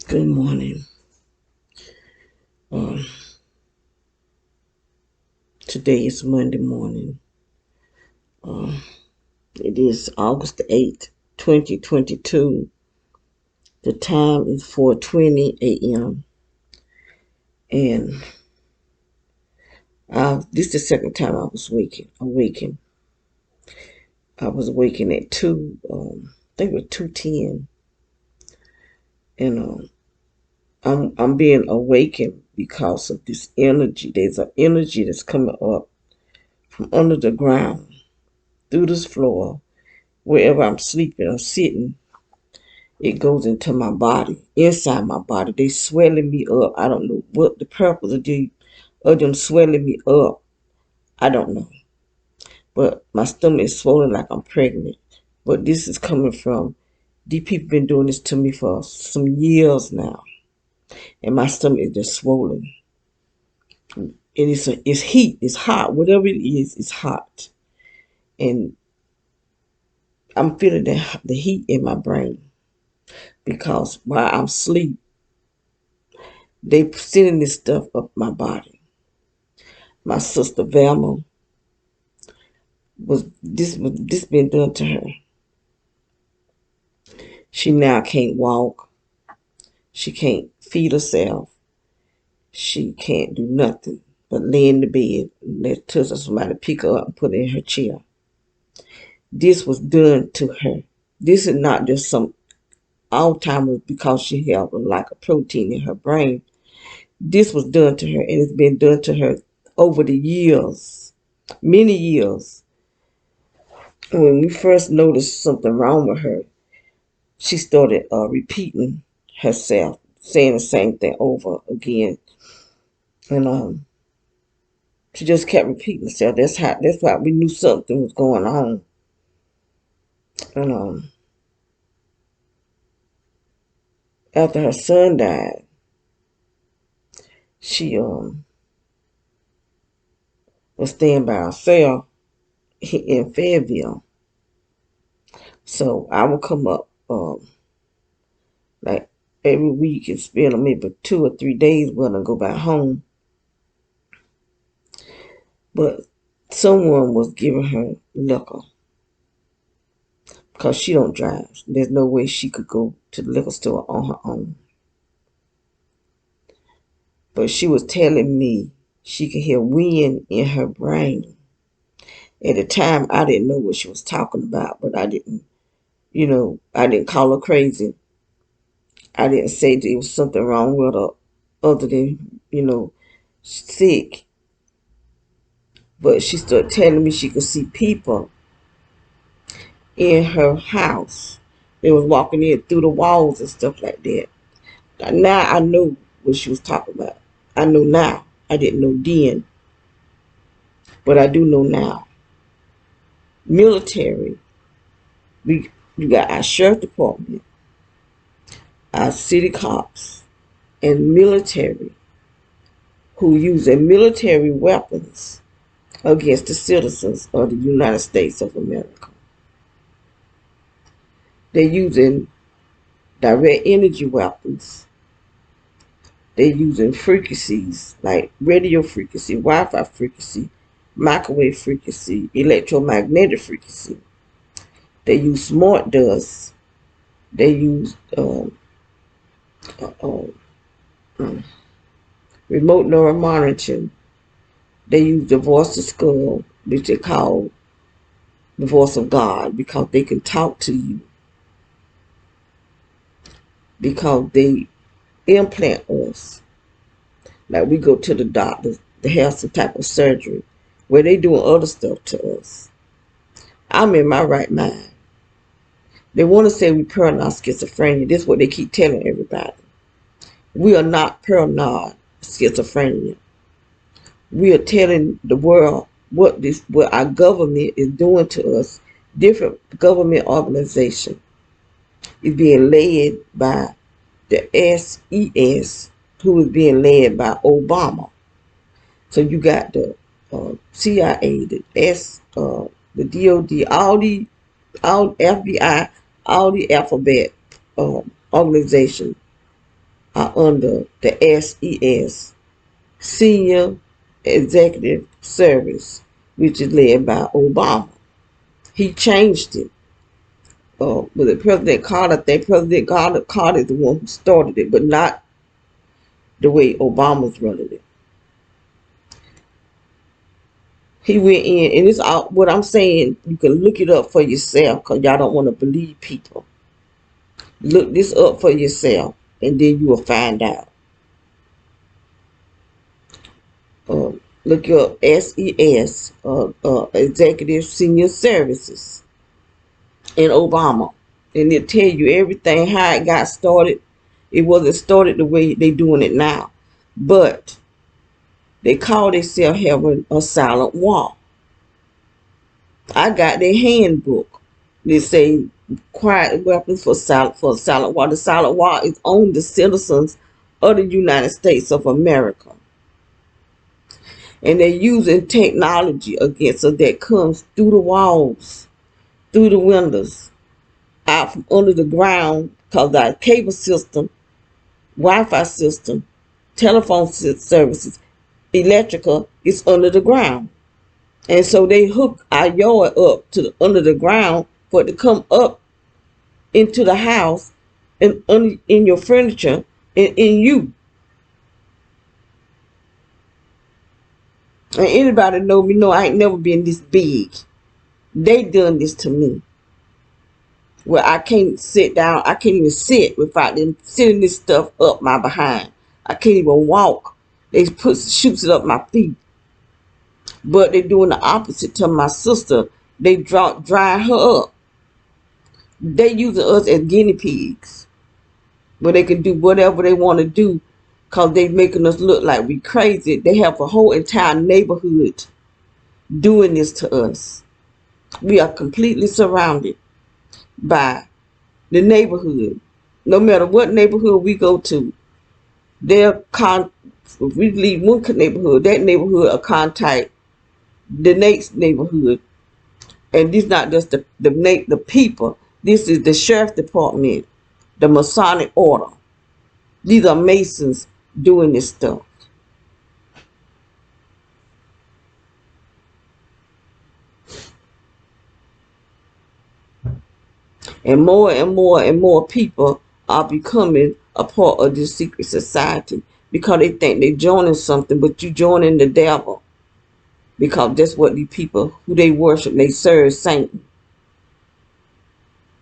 Good morning. Um, Today is Monday morning. Um, it is August the 8th, 2022. The time is 4:20 a.m. And this is the second time I was awakened. I was awakened at 2, I think it was 2:10. And I'm being awakened because of this energy. There's an energy that's coming up from under the ground, through this floor, wherever I'm sleeping or sitting. It goes into my body, inside my body. They swelling me up. I don't know what the purpose of them swelling me up. I don't know. But my stomach is swollen like I'm pregnant. But this is coming from, these people been doing this to me for some years now. And my stomach is just swollen. And it's heat. It's hot. Whatever it is, it's hot. And I'm feeling the heat in my brain. Because while I'm asleep, they sending this stuff up my body. My sister Velma was this been done to her. She now can't walk. She can't feed herself. She can't do nothing but lay in the bed and let somebody pick her up and put her in her chair. This was done to her. This is not just some Alzheimer's because she had like a protein in her brain. This was done to her, and it's been done to her over the years, many years. When we first noticed something wrong with her, she started repeating herself, saying the same thing over again, and she just kept repeating herself. That's why we knew something was going on. And after her son died, she was staying by herself in Fayetteville. So I would come up like every week and spend maybe 2 or 3 days with her and go back home. But someone was giving her liquor because she don't drive. There's no way she could go to the liquor store on her own. But she was telling me she could hear wind in her brain. At the time, I didn't know what she was talking about, but I didn't call her crazy. I didn't say there was something wrong with her other than, sick. But she started telling me she could see people in her house. They was walking in through the walls and stuff like that. Now I know what she was talking about. I know now. I didn't know then, but I do know now. Military. You got our sheriff department, our city cops, and military who use their military weapons against the citizens of the United States of America. They're using direct energy weapons. They're using frequencies like radio frequency, Wi-Fi frequency, microwave frequency, electromagnetic frequency. They use smart dust. They use uh, uh, remote neural monitoring. They use the voice of skull, which they call the voice of God, because they can talk to you. Because they implant us. Like we go to the doctor to have some type of surgery where they doing other stuff to us. I'm in my right mind. They want to say we paranoid schizophrenia. This is what they keep telling everybody. We are not paranoid schizophrenia. We are telling the world what our government is doing to us. Different government organization is being led by the SES, who is being led by Obama. So you got the CIA, the DOD, all FBI, all the alphabet organizations are under the SES, Senior Executive Service, which is led by Obama. He changed it. But the President Carter, I think President Carter is the one who started it, but not the way Obama's running it. He went in, and it's out. What I'm saying, you can look it up for yourself, because y'all don't want to believe people. Look this up for yourself, and then you will find out. Look up SES, Executive Senior Services, in Obama, and it'll tell you everything, how it got started. It wasn't started the way they doing it now, but they call themselves having a silent war. I got their handbook. They say quiet weapons for silent war. The silent war is on the citizens of the United States of America. And they're using technology against us that comes through the walls, through the windows, out from under the ground, because our cable system, Wi-Fi system, telephone services, electrical is under the ground. And so they hook our yard up to under the ground for it to come up into the house and in your furniture and in you. And anybody know me know I ain't never been this big. They done this to me. Where I can't sit down. I can't even sit without them sitting this stuff up my behind. I can't even walk. They shoots it up my feet. But they're doing the opposite to my sister. They dry her up. They using us as guinea pigs. Where they can do whatever they want to do, because they making us look like we crazy. They have a whole entire neighborhood doing this to us. We are completely surrounded by the neighborhood. No matter what neighborhood we go to, if we leave one neighborhood, that neighborhood will contact the next neighborhood. And this is not just the people. This is the sheriff's department, the Masonic order. These are Masons doing this stuff. And more people are becoming a part of this secret society, because they think they're joining something, but you joining the devil. Because that's what these people who they worship, they serve Satan.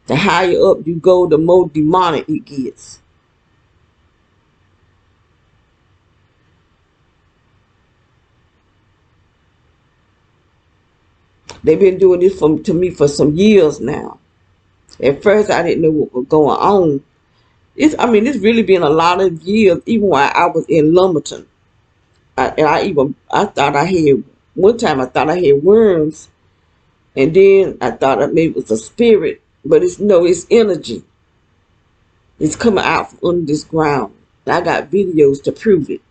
The higher up you go, the more demonic it gets. They've been doing this to me for some years now. At first, I didn't know what was going on. It's really been a lot of years, even while I was in Lumberton. I thought I had, one time I thought I had worms, and then I thought that maybe it was a spirit, but it's energy. It's coming out from under this ground. And I got videos to prove it.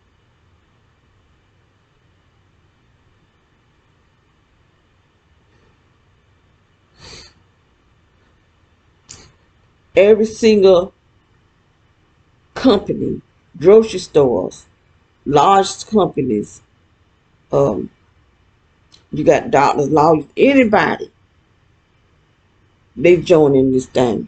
Every single company, grocery stores, large companies, you got doctors, lawyers, anybody, they join in this thing.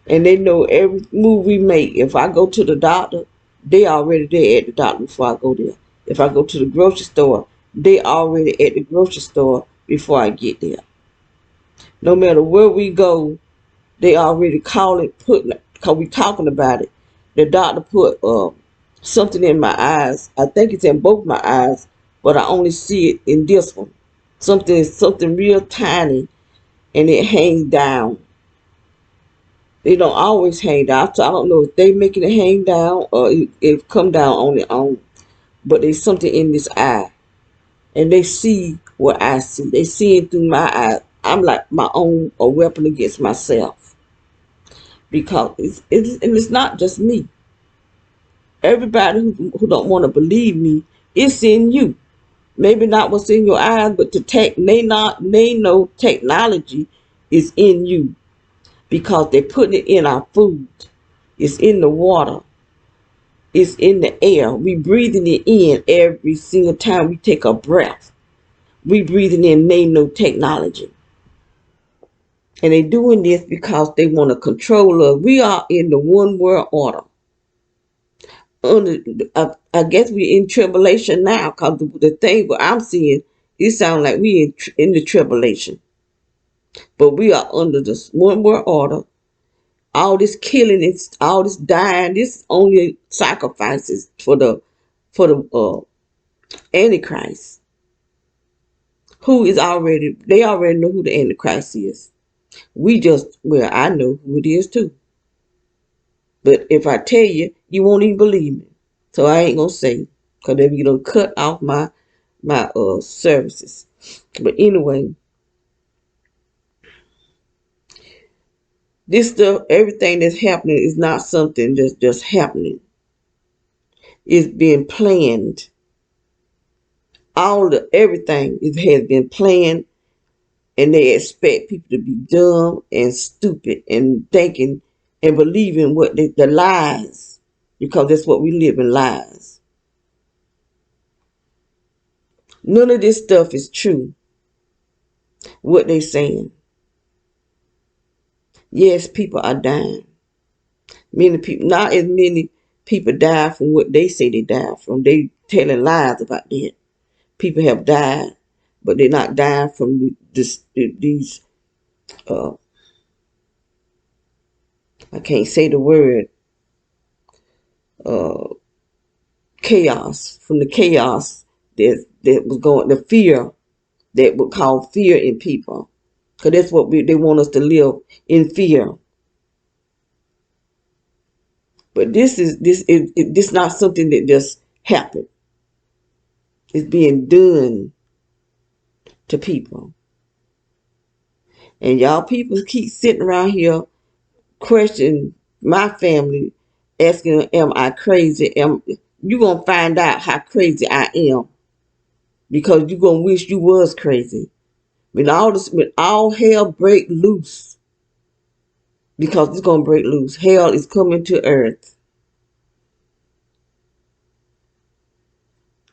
And they know every move we make. If I go to the doctor, they already there at the doctor before I go there. If I go to the grocery store, they already at the grocery store before I get there. No matter where we go, they already because we talking about it. The doctor put something in my eyes. I think it's in both my eyes, but I only see it in this one. Something real tiny, and it hangs down. They don't always hang down, so I don't know if they making it hang down or it come down on its own. But there's something in this eye, and they see what I see. They see it through my eyes. I'm like my own a weapon against myself, because it's not just me. Everybody who don't want to believe me, it's in you. Maybe not what's in your eyes, but they know technology is in you, because they're putting it in our food. It's in the water. It's in the air. We breathing it in every single time we take a breath. We breathing in nanotechnology. And they doing this because they want to control us. We are in the one world order. I guess we're in tribulation now, because the thing what I'm seeing, it sounds like we in the tribulation. But we are under this one world order. All this killing, all this dying, this only sacrifices for the Antichrist. They already know who the Antichrist is. I know who it is too. But if I tell you, you won't even believe me. So I ain't gonna say, because then you don't cut off my services. But anyway, this stuff, everything that's happening is not something that's just happening. It's being planned. Everything has been planned, and they expect people to be dumb and stupid and thinking and believing the lies, because that's what we live in, lies. None of this stuff is true. What they saying. Yes, people are dying. Many people, not as many people die from what they say they died from. They telling lies about that. People have died, but they're not dying from these. Uh, I can't say the word. Uh, Chaos, from the chaos that was going, the fear that would cause fear in people, because that's what they want us to live in fear. But this not something that just happened. It's being done to people. And y'all people keep sitting around here questioning my family, asking, am I crazy? You gonna find out how crazy I am, because you gonna wish you was crazy. When all hell break loose, because it's gonna break loose. Hell is coming to earth,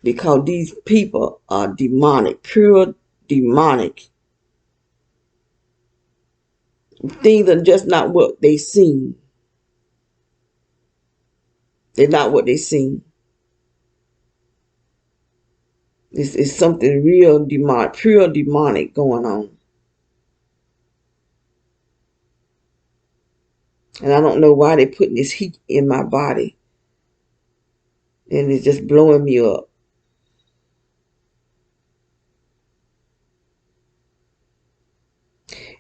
because these people are demonic, pure demonic. Things are just not what they seem. They're not what they seem. It's something real demonic, pure demonic going on. And I don't know why they're putting this heat in my body. And it's just blowing me up.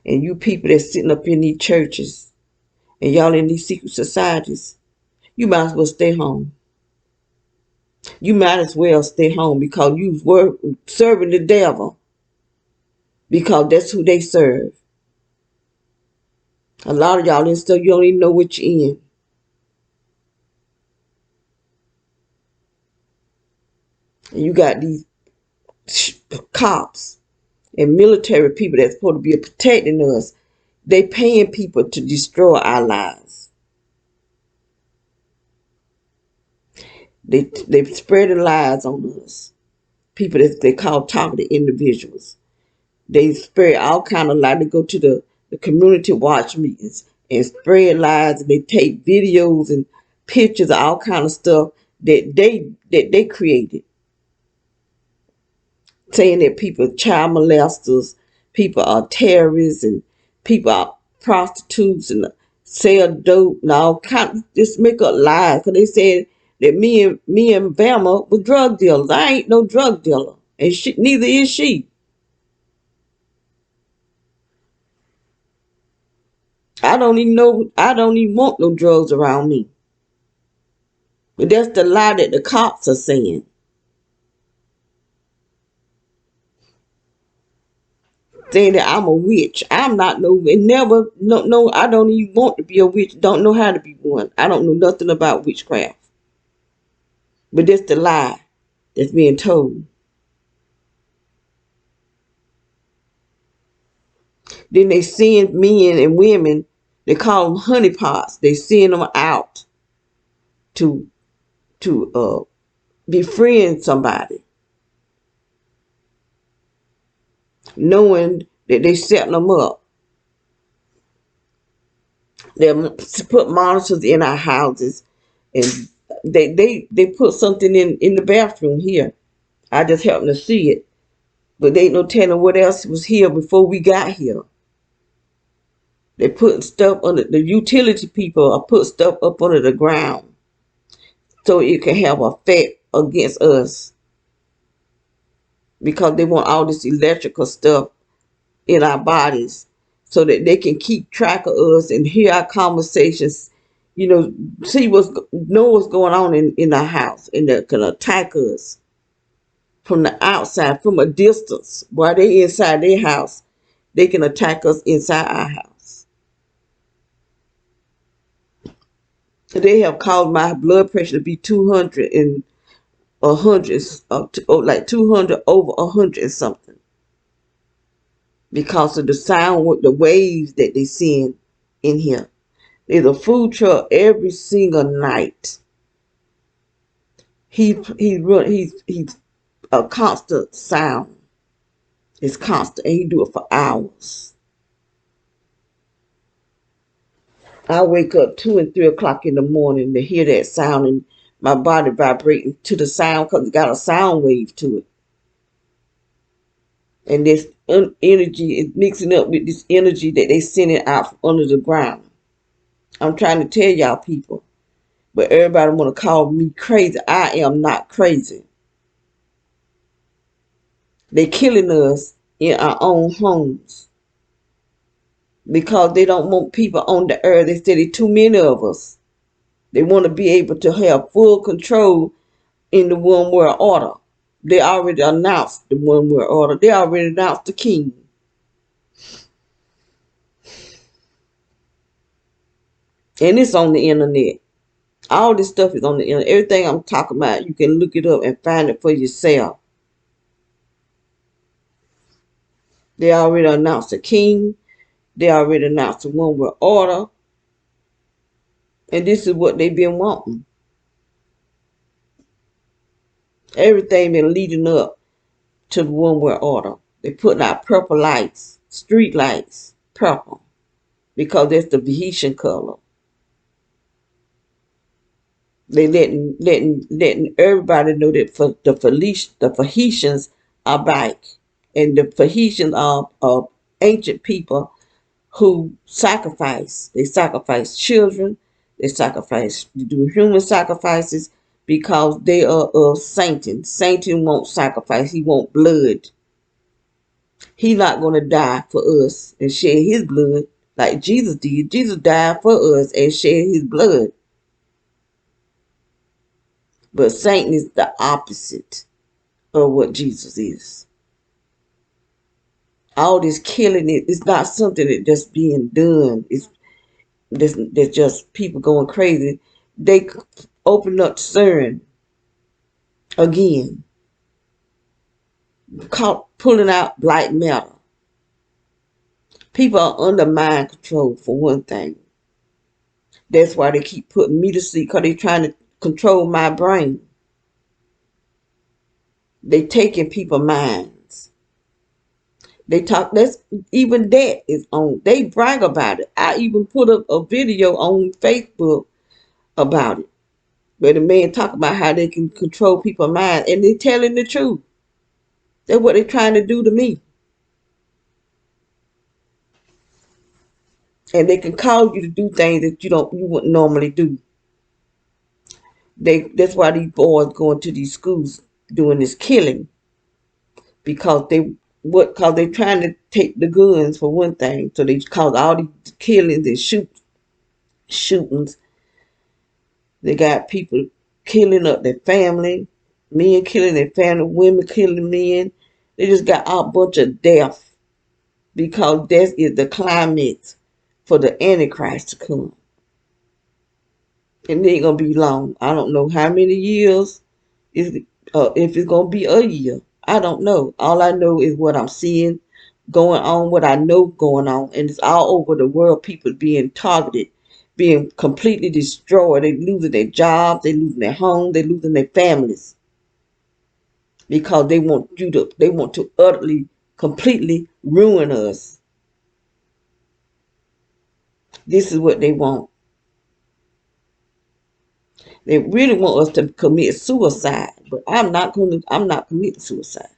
And you people that's sitting up in these churches, and y'all in these secret societies, you might as well stay home. You might as well stay home, because you were serving the devil, because that's who they serve. A lot of y'all in stuff, you don't even know what you're in. And you got these cops and military people that's supposed to be protecting us. They paying people to destroy our lives. They spreading lies on us. People that they call targeted individuals. They spread all kind of lies. They go to the community watch meetings and spread lies, and they take videos and pictures of all kind of stuff that they created, saying that people are child molesters, people are terrorists, and people are prostitutes and sell dope and all kind. Just make up lies, because they said that me and Bama were drug dealers. I ain't no drug dealer, and neither is she. I don't even know. I don't even want no drugs around me. But that's the lie that the cops are saying. Saying that I'm a witch. I'm not no, and never, no, I don't even want to be a witch. Don't know how to be one. I don't know nothing about witchcraft. But that's the lie that's being told. Then they send men and women, they call them honeypots. They send them out to to befriend somebody, knowing that they setting them up. They put monitors in our houses, and they put something in the bathroom here. I just happened to see it, but they ain't no telling what else was here before we got here. They put stuff under the utility people are put stuff up under the ground so it can have effect against us, because they want all this electrical stuff in our bodies so that they can keep track of us and hear our conversations, know what's going on in our house, and that can attack us from the outside, from a distance. While they inside their house, they can attack us inside our house. They have caused my blood pressure to be 200 and 100, like 200 over 100 and something, because of the sound with the waves that they send in here. There's a food truck every single night. He's a constant sound. It's constant, and he do it for hours. I wake up 2 and 3 o'clock in the morning to hear that sound, and my body vibrating to the sound because it got a sound wave to it. And this energy is mixing up with this energy that they sending out from under the ground. I'm trying to tell y'all people, but everybody want to call me crazy. I am not crazy. They killing us in our own homes because they don't want people on the earth. They say there's too many of us. They want to be able to have full control in the one world order. They already announced the one world order. They already announced the king. And it's on the internet. All this stuff is on the internet. Everything I'm talking about, you can look it up and find it for yourself. They already announced the king. They already announced the one world order. And this is what they've been wanting. Everything been leading up to the one world order. They putting out purple lights, street lights, purple, because that's the Venetian color. They letting everybody know that for the Phoenicians are back, and the Phoenicians are ancient people who sacrifice. They sacrifice children. They do human sacrifices because they are of Satan. Satan won't sacrifice. He won't blood. He's not going to die for us and shed his blood like Jesus did. Jesus died for us and shed his blood. But Satan is the opposite of what Jesus is. All this killing, it's not something that just being done. There's just people going crazy. They open up CERN again, pulling out black matter. People are under mind control, for one thing. That's why they keep putting me to sleep, because they're trying to control my brain. They taking people's minds. They talk, even that is on, they brag about it. I even put up a video on Facebook about it, where the man talk about how they can control people's minds, and they're telling the truth. That's what they're trying to do to me. And they can cause you to do things that you wouldn't normally do. That's why these boys going to these schools doing this killing, because they're trying to take the guns for one thing. So they cause all these killings and shootings. They got people killing up their family, men killing their family, women killing men. They just got a bunch of death, because that is the climate for the Antichrist to come. And it ain't gonna be long. I don't know how many years. If it's gonna be a year, I don't know. All I know is what I'm seeing going on, what I know going on, and it's all over the world. People being targeted being completely destroyed. They losing their jobs, they losing their home, they losing their families because they want to utterly, completely ruin us. This is what they want. They really want us to commit suicide, but I'm not committing suicide.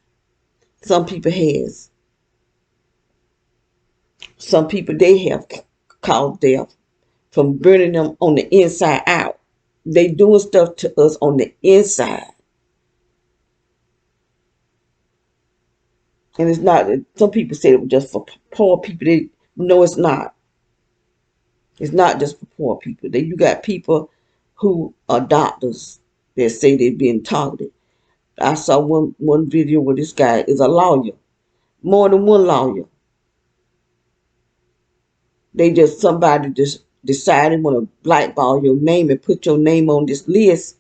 Some people has. Some people they have caused death from burning them on the inside out. They doing stuff to us on the inside. And it's not, some people said it was just for poor people. No, it's not. It's not just for poor people. You got people who are doctors that say they're being targeted. I saw one video where this guy is a lawyer. More than one lawyer. Somebody just decided want to blackball your name and put your name on this list,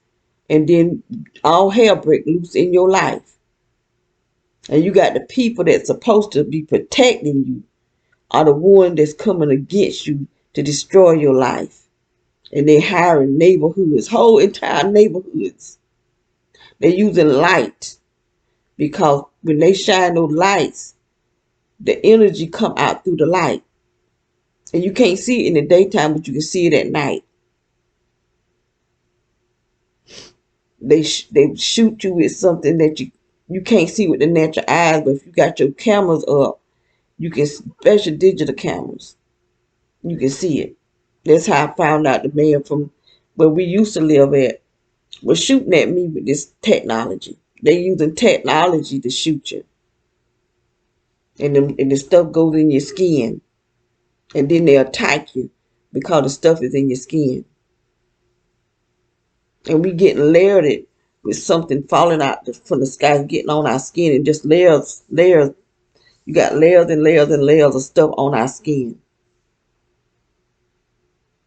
and then all hell break loose in your life. And you got the people that's supposed to be protecting you are the one that's coming against you to destroy your life. And they hiring neighborhoods, whole entire neighborhoods. They're using light because when they shine those lights, the energy come out through the light. And you can't see it in the daytime, but you can see it at night. They shoot you with something that you can't see with the natural eyes, but if you got your cameras up, you can, special digital cameras, you can see it. That's how I found out the man from where we used to live at was shooting at me with this technology. They using technology to shoot you. And the stuff goes in your skin. And then they attack you because the stuff is in your skin. And we getting layered with something falling out from the sky, getting on our skin, and just layers. You got layers and layers and layers of stuff on our skin.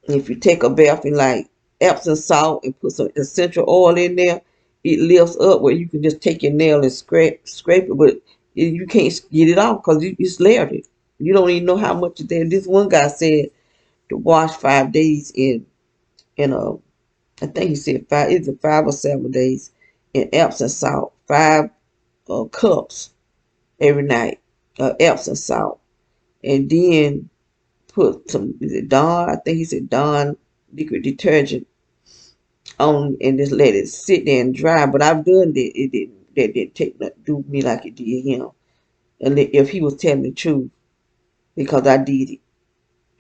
And if you take a bath in like Epsom salt and put some essential oil in there, it lifts up where you can just take your nail and scrape it, but you can't get it off because you layered it. You don't even know how much is there. This one guy said to wash 5 days in I think he said either 5 or 7 days in Epsom salt, 5 cups every night of Epsom salt, and then put some, is it Dawn? I think he said Dawn liquid detergent on, and just let it sit there and dry. But I've done that. That didn't do me like it did him. And if he was telling the truth, because I did it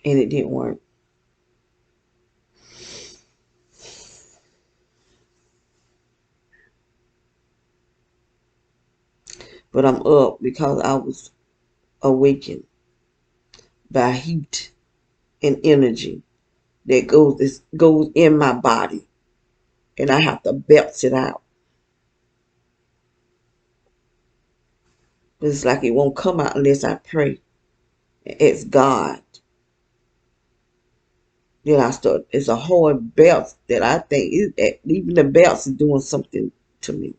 and it didn't work. But I'm up because I was awakened by heat and energy that goes in my body, and I have to belch it out. It's like it won't come out unless I pray. It's God. Then I start. It's a hard belch that I think even the belch is doing something to me.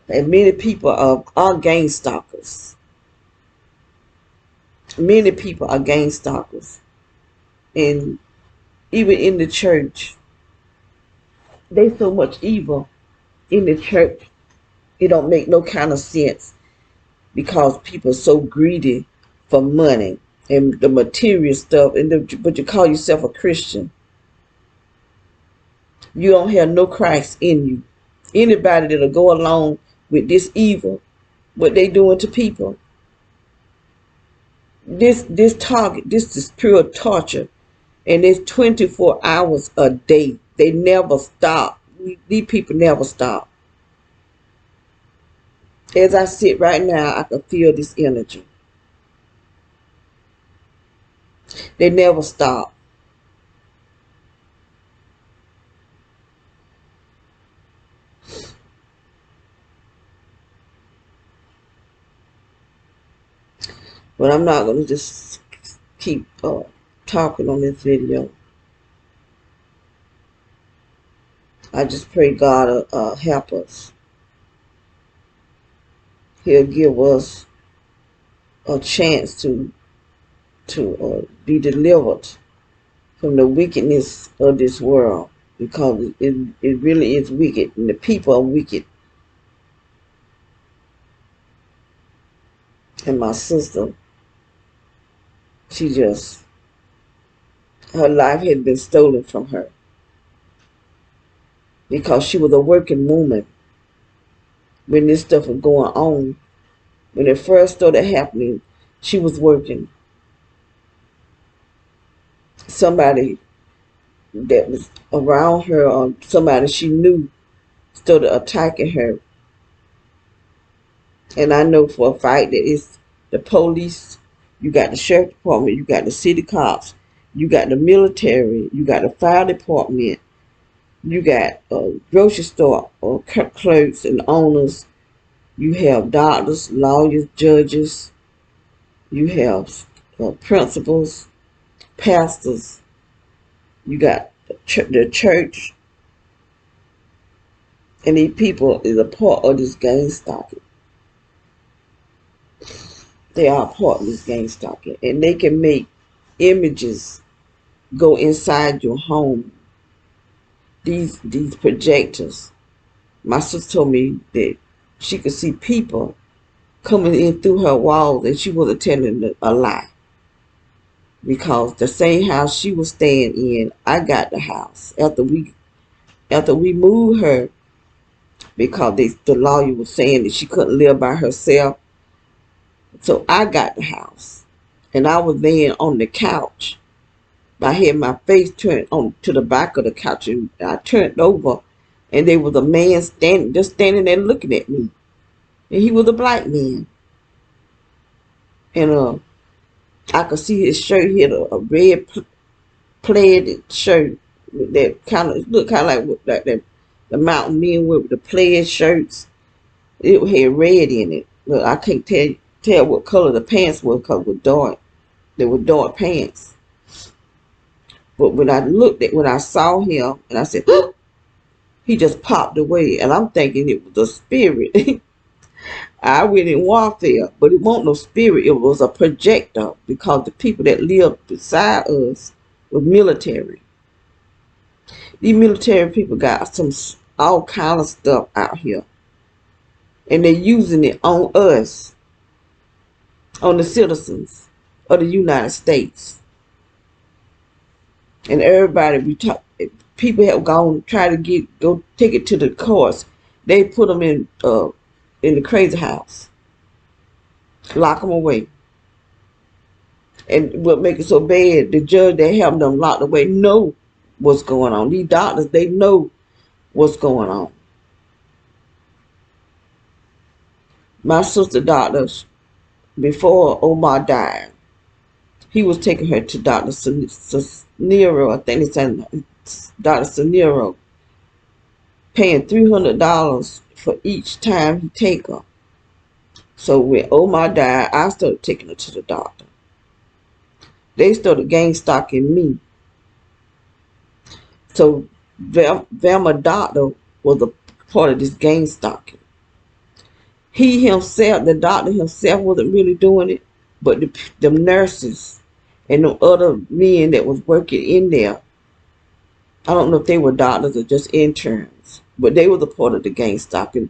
And many people are gang stalkers. Many people are gang stalkers, and even in the church, there's so much evil in the church. It don't make no kind of sense because people are so greedy for money and the material stuff. But you call yourself a Christian, you don't have no Christ in you. Anybody that'll go along with this evil, what they doing to people, this is pure torture, and it's 24 hours a day. They never stop. These people never stop. As I sit right now, I can feel this energy. They never stop. But I'm not going to just keep talking on this video. I just pray God help us. He'll give us a chance to be delivered from the wickedness of this world, because it really is wicked, and the people are wicked. And my sister, she just, her life had been stolen from her because she was a working woman when this stuff was going on. When it first started happening, she was working. Somebody that was around her, or somebody she knew, started attacking her. And I know for a fact that it's the police, you got the sheriff department, you got the city cops, you got the military, you got the fire department, you got grocery store clerks and owners, you have doctors, lawyers, judges, you have principals, pastors, you got the church, and these people is a part of this gang stalking. They are a part of this gang stalking, and they can make images go inside your home. These projectors. My sister told me that she could see people coming in through her walls, and she wasn't telling a lie, because the same house she was staying in, I got the house after we moved her, because the lawyer was saying that she couldn't live by herself. So I got the house, and I was laying on the couch. I had my face turned on to the back of the couch, and I turned over, and there was a man standing there looking at me, and he was a black man, and I could see his shirt. He had a red plaid shirt that kind of looked kind of like that the mountain men wear with the plaid shirts. It had red in it. Look, I can't tell what color the pants were, because it was dark. They were dark pants. But when I saw him, and I said, he just popped away, and I'm thinking it was a spirit. I went in warfare, but it wasn't no spirit. It was a projector, because the people that lived beside us was military. These military people got all kind of stuff out here, and they're using it on us, on the citizens of the United States. And everybody people have gone try to go take it to the courts. They put them in the crazy house, lock them away. And what make it so bad, the judge that have them locked away know what's going on. These doctors, they know what's going on. My sister doctor, before Omar died, he was taking her to Dr. Sanero, I think it's Dr. Sanero, paying $300 for each time he take her. So when Omar died, I started taking her to the doctor. They started gang stalking me. So Velma doctor was a part of this gang stalking. The doctor himself wasn't really doing it, but the nurses and the other men that was working in there, I don't know if they were doctors or just interns, but they were a part of the gang stalking.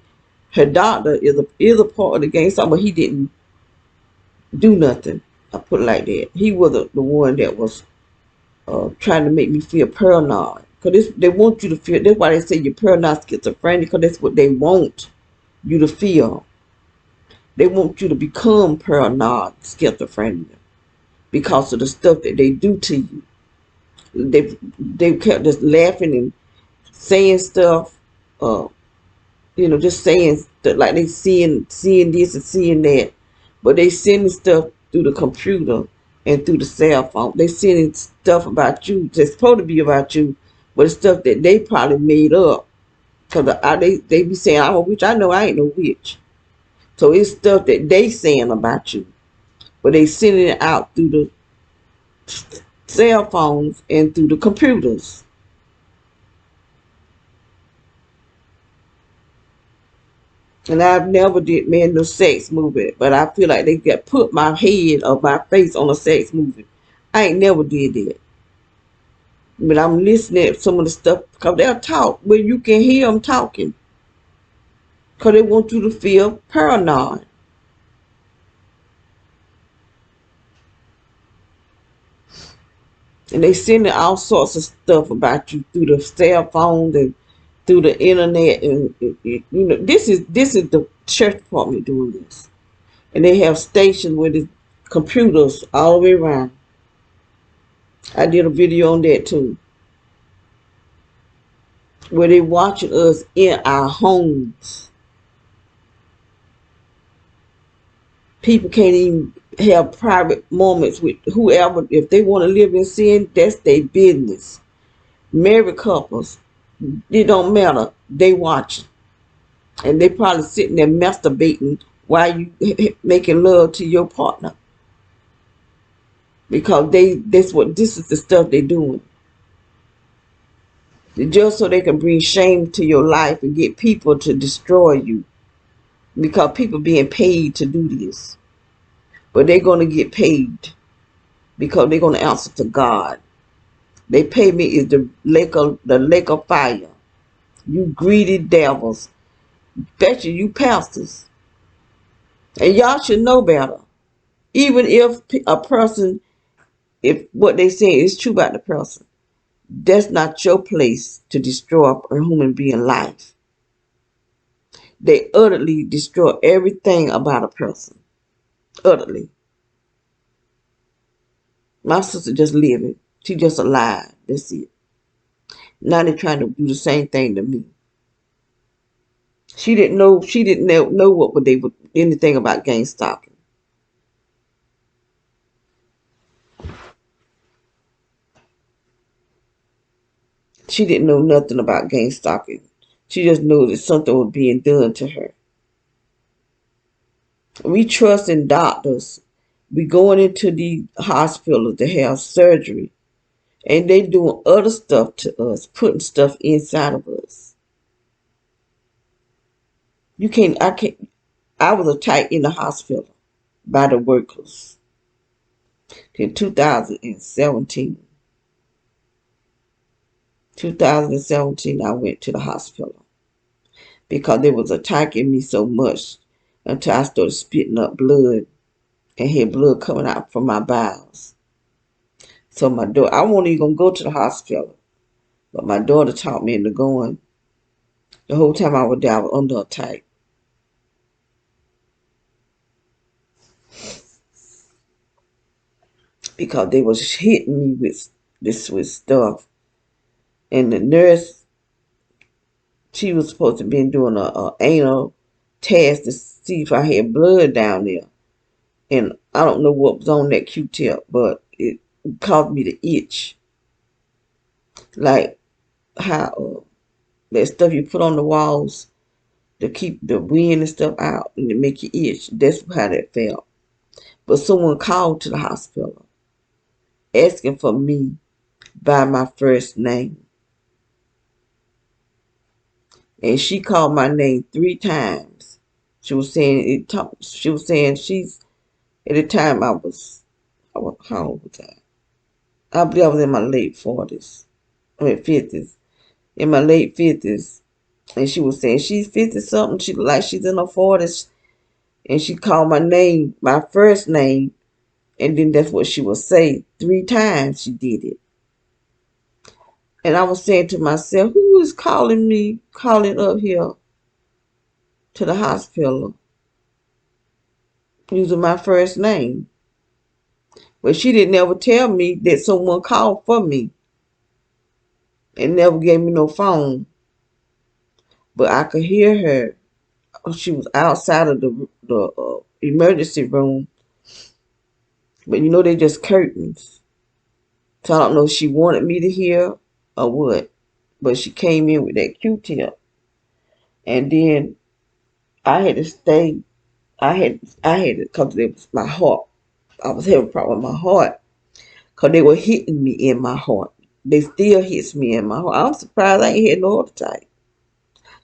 Her doctor is a part of the gang stalking, but he didn't do nothing. I put it like that. He was the one that was trying to make me feel paranoid. Because they want you to feel, that's why they say you're paranoid schizophrenic, because that's what they want you to feel. They want you to become paranoid schizophrenic because of the stuff that they do to you. They kept just laughing and saying stuff, just saying stuff like they seeing this and seeing that, but they sending stuff through the computer and through the cell phone. They sending stuff about you that's supposed to be about you, but it's stuff that they probably made up. Cause they be saying, I'm a witch. I know I ain't no witch. So it's stuff that they saying about you, but they sending it out through the cell phones and through the computers. And I've never did me no sex movie, but I feel like they got put my head or my face on a sex movie. I ain't never did that. But I'm listening to some of the stuff because they'll talk where you can hear them talking. Because they want you to feel paranoid. And they sending all sorts of stuff about you through the cell phone and through the internet. And you know, this is the church department doing this. And they have stations with the computers all the way around. I did a video on that too. Where they watching us in our homes. People can't even have private moments with whoever. If they want to live in sin, that's their business. Married couples, it don't matter. They watching. And they probably sitting there masturbating while you making love to your partner. Because this is the stuff they doing. Just so they can bring shame to your life and get people to destroy you. Because people being paid to do this. But they're going to get paid. Because they're going to answer to God. They pay me is the lake of fire. You greedy devils. Bet you pastors. And y'all should know better. Even if a person, if what they say is true about the person, that's not your place to destroy a human being life. They utterly destroy everything about a person. Utterly. My sister just living. She just alive. That's it. Now they're trying to do the same thing to me. She didn't know what they would anything about gang stalking. She didn't know nothing about gang stalking. She just knew that something was being done to her. We trust in doctors. We going into the hospital to have surgery. And they doing other stuff to us, putting stuff inside of us. I was attacked in the hospital by the workers in 2017. 2017, I went to the hospital because they was attacking me so much until I started spitting up blood and had blood coming out from my bowels. So my daughter, I wasn't even going to go to the hospital, but my daughter talked me into going. The whole time I was there, I was under attack. Because they was hitting me with stuff. And the nurse, she was supposed to be doing a anal test to see if I had blood down there. And I don't know what was on that Q-tip, but it caused me to itch. Like how that stuff you put on the walls to keep the wind and stuff out and to make you itch. That's how that felt. But someone called to the hospital asking for me by my first name. And she called my name 3 times. She was saying she's at the time how old was I believe I was in my late 40s. I mean 50s. In my late 50s. And she was saying she's 50 something. She looked like she's in her 40s. And she called my name, my first name. And then that's what she would say. 3 times she did it. And I was saying to myself, who is calling me, calling up here to the hospital using my first name? But she didn't ever tell me that someone called for me and never gave me no phone. But I could hear her. She was outside of the emergency room. But you know, they just curtains. So I don't know if she wanted me to hear or what. But she came in with that Q-tip. And then I had to stay. I had to, because it was my heart. I was having a problem with my heart. Because they were hitting me in my heart. They still hits me in my heart. I'm surprised I ain't had no heart attack.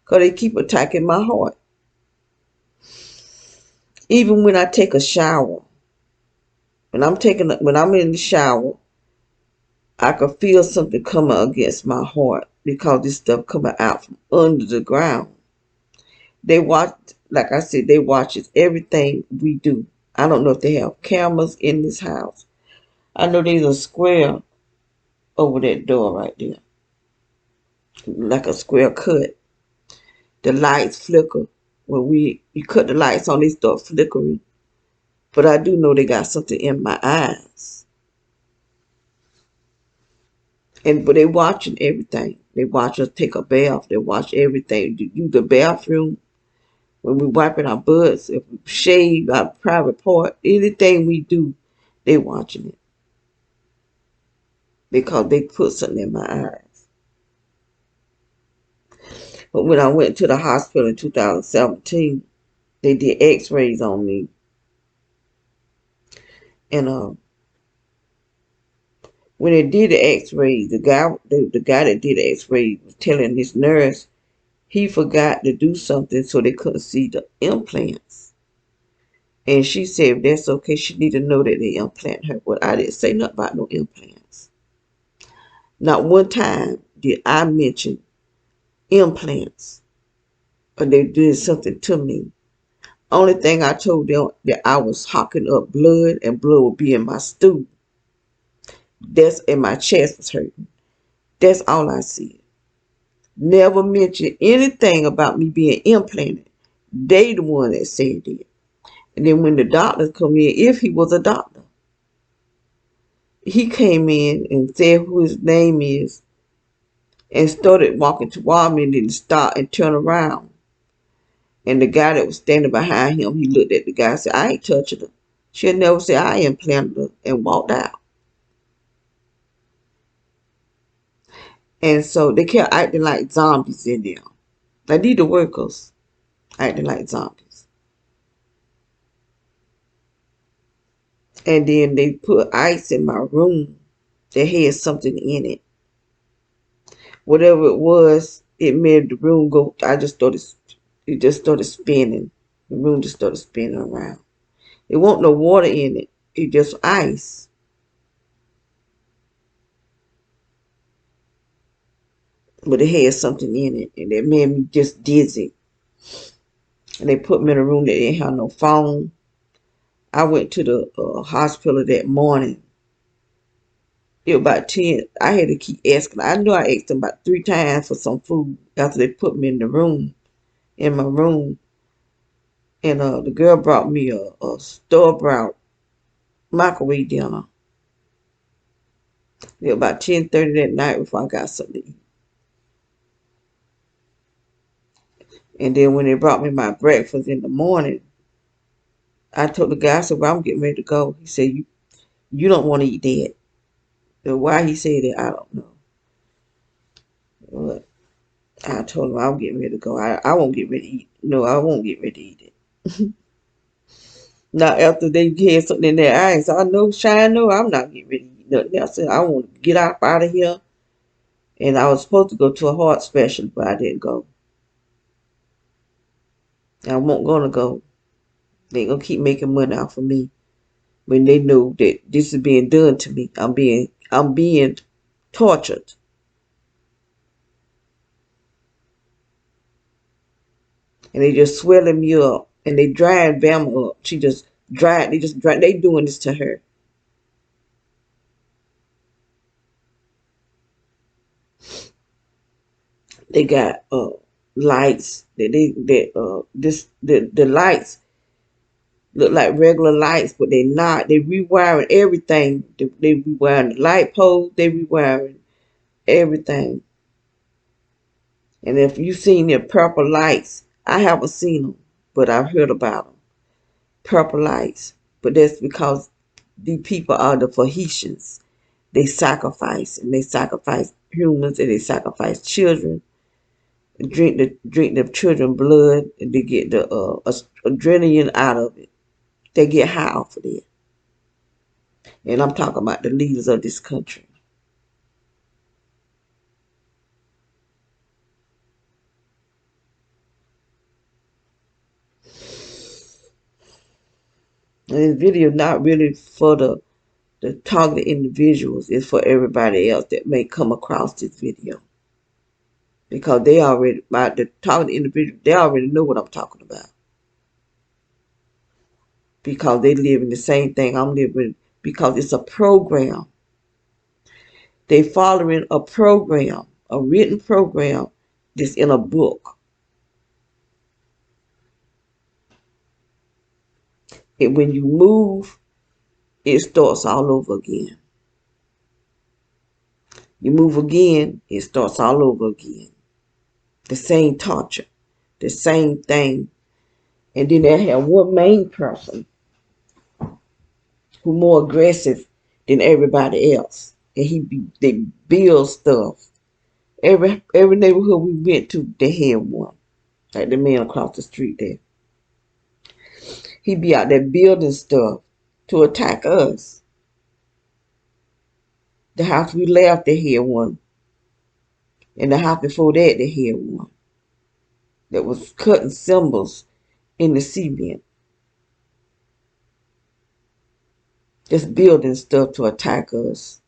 Because they keep attacking my heart. Even when I take a shower, when I'm in the shower, I could feel something coming against my heart because this stuff coming out from under the ground. They watch, like I said, they watches everything we do. I don't know if they have cameras in this house. I know there's a square over that door right there, like a square cut. The lights flicker. When you cut the lights on, they start flickering. But I do know they got something in my eyes. But they watching everything. They watch us take a bath. They watch everything. Use the bathroom. When we wiping our butts, if we shave our private part, anything we do, they watching it. Because they put something in my eyes. But when I went to the hospital in 2017, they did x-rays on me. And when they did the x-rays, the guy that did the x-rays was telling this nurse he forgot to do something so they couldn't see the implants. And she said if that's okay, she need to know that they implant her. But I didn't say nothing about no implants. Not one time did I mention implants or they did something to me. Only thing I told them that I was hocking up blood and blood would be in my stool. That's in my chest was hurting. That's all I said. Never mentioned anything about me being implanted. They the one that said it. And then when the doctors come in, if he was a doctor, he came in and said who his name is and started walking toward me and then stopped and turned around. And the guy that was standing behind him, he looked at the guy and said, I ain't touching her. She'll never say I implanted her and walked out. And so they kept acting like zombies in there. Like these the workers acting like zombies. And then they put ice in my room that had something in it. Whatever it was, it made the room go. It just started spinning. The room just started spinning around. It wasn't no water in it. It just ice. But it had something in it. And it made me just dizzy. And they put me in a room that didn't have no phone. I went to the hospital that morning. It was about 10. I had to keep asking. I knew I asked them about 3 times for some food after they put me in the room, in my room. And the girl brought me a store-bought microwave dinner. It was about 10:30 that night before I got something to eat. And then when they brought me my breakfast in the morning, I told the guy, I said, well, I'm getting ready to go. He said, you don't want to eat that. And why he said that, I don't know. But I told him I'm getting ready to go. I won't get ready to eat. No, I won't get ready to eat it. Now, after they had something in their eyes, I know, Shine, no, I'm not getting ready to eat nothing else. I want to get out of here. And I was supposed to go to a heart specialist, but I didn't go. I won't gonna go. They gonna keep making money off of me when they know that this is being done to me. I'm being tortured. And they just swelling me up. And they drying Bama up. She just dried. They doing this to her. They got lights the lights look like regular lights, but they not. They rewiring everything. They rewiring the light poles. They rewiring everything. And if you seen the purple lights, I haven't seen them, but I've heard about them. Purple lights, but that's because these people are the Phoenicians. They sacrifice, and they sacrifice humans, and they sacrifice children. Drink the children blood, and they get the adrenaline out of it. They get high off of it. And I'm talking about the leaders of this country. And this video not really for the targeted individuals. It's for everybody else that may come across this video. Because they already, the targeted individual, they already know what I'm talking about. Because they live in the same thing I'm living, because it's a program. They following a program, a written program that's in a book. And when you move, it starts all over again. You move again, it starts all over again. The same torture, the same thing. And then they have one main person who more aggressive than everybody else. And they build stuff. Every neighborhood we went to, they had one. Like the man across the street there. He be out there building stuff to attack us. The house we left, they had one. And the house before that, they had one. That was cutting symbols in the cement. Just building stuff to attack us.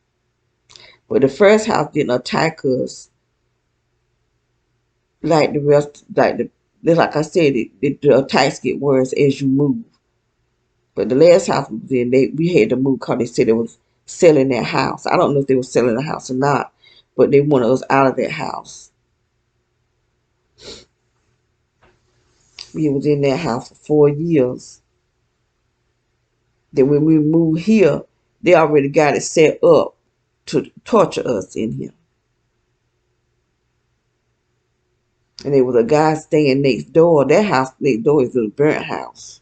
But the first house didn't attack us like the rest, like I said, the attacks get worse as you move. But the last house we was in, we had to move because they said they was selling that house. I don't know if they were selling the house or not, but they wanted us out of that house. We was in that house for 4 years. Then when we moved here, they already got it set up to torture us in here. And there was a guy staying next door. That house next door is a burnt house.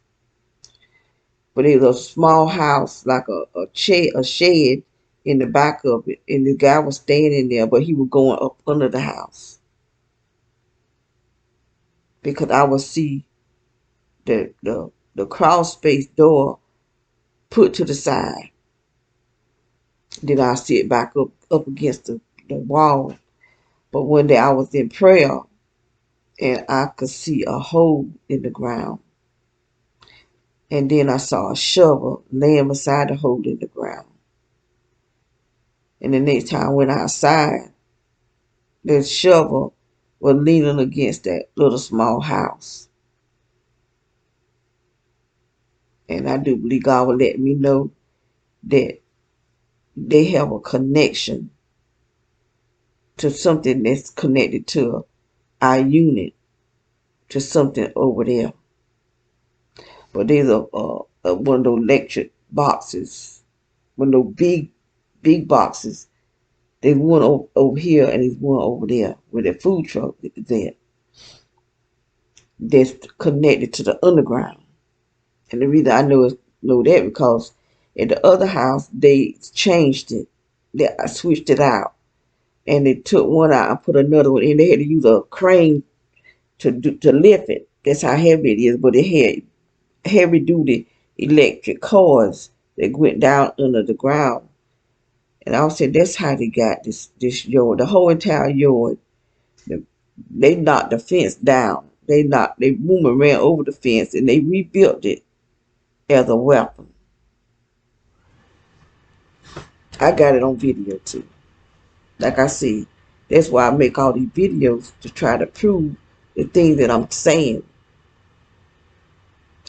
But it was a small house, like a shed in the back of it. And the guy was staying in there, but he was going up under the house. Because I would see the crawl space door put to the side. Then I sit back up against the wall. But one day I was in prayer and I could see a hole in the ground. And then I saw a shovel laying beside the hole in the ground. And the next time I went outside, the shovel was leaning against that little small house. And I do believe God will let me know that they have a connection to something that's connected to our unit, to something over there. But there's one of those electric boxes, one of those big boxes. There's one over here and there's one over there where the food truck is at. That's connected to the underground. And the reason I know that because at the other house they changed it. They switched it out. And they took one out and put another one in. They had to use a crane to lift it. That's how heavy it is. But it had heavy duty electric cords that went down under the ground. And I said that's how they got this yard. The whole entire yard. They knocked the fence down. They woman ran over the fence and they rebuilt it as a weapon. I got it on video too. Like I said, that's why I make all these videos to try to prove the things that I'm saying.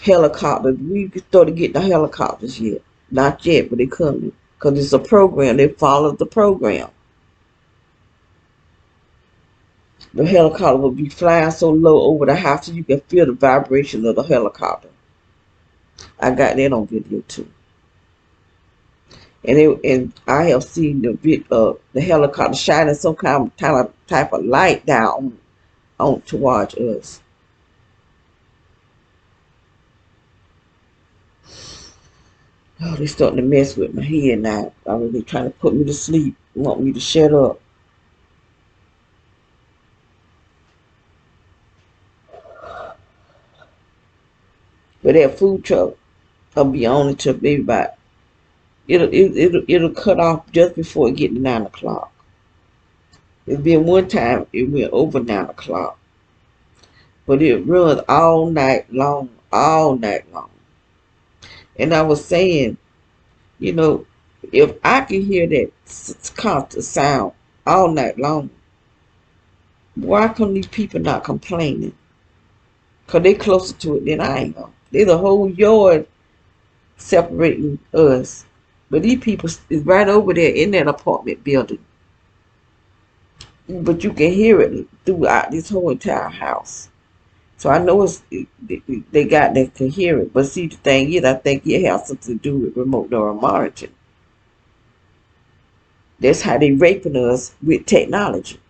Helicopters, we started getting the helicopters yet. Not yet, but they're coming. Because it's a program. They follow the program. The helicopter will be flying so low over the house you can feel the vibration of the helicopter. I got that on video too. And I have seen the helicopter shining some type of light down on towards us. Oh, they starting to mess with my head now. They trying to put me to sleep. Want me to shut up. But that food truck, I'll be on it till maybe about it'll cut off just before it get to 9 o'clock. It's been one time it went over 9 o'clock. But it runs all night long, all night long. And I was saying, you know, if I can hear that constant sound all night long, why come these people not complaining? Because they closer to it than I am. There's a whole yard separating us. But these people is right over there in that apartment building. But you can hear it throughout this whole entire house. So I know they got that to hear it. But see, the thing is, I think it has something to do with remote neural monitoring. That's how they raping us with technology.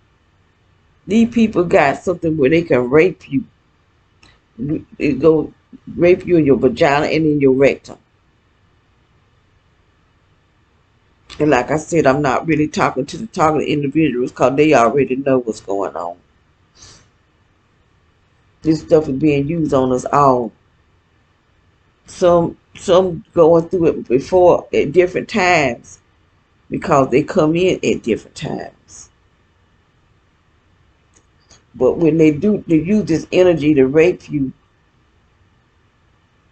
These people got something where they can rape you. It go rape you in your vagina and in your rectum. And like I said, I'm not really talking to the targeted individuals because they already know what's going on. This stuff is being used on us all. Some going through it before at different times because they come in at different times. But when they use this energy to rape you.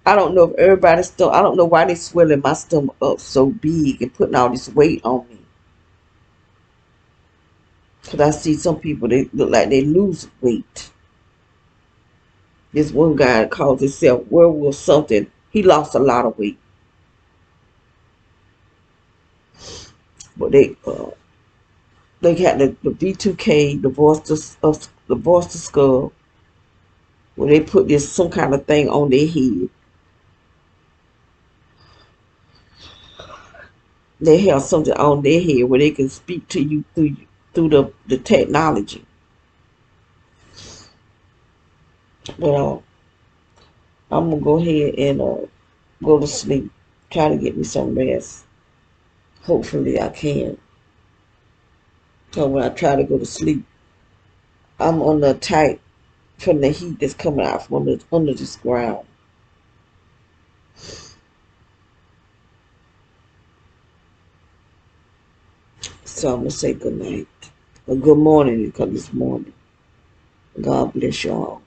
I don't know if everybody's still. I don't know why they swelling my stomach up so big and putting all this weight on me. Cause I see some people they look like they lose weight. This one guy calls himself werewolf something. He lost a lot of weight, but they had the B2K, the voice to skull, where they put this some kind of thing on their head. They have something on their head where they can speak to you through the technology. But I'm gonna go ahead and go to sleep. Try to get me some rest. Hopefully I can. So when I try to go to sleep, I'm on the tight from the heat that's coming out from under this ground. So I'm gonna say good night. Or good morning because it's morning. God bless y'all.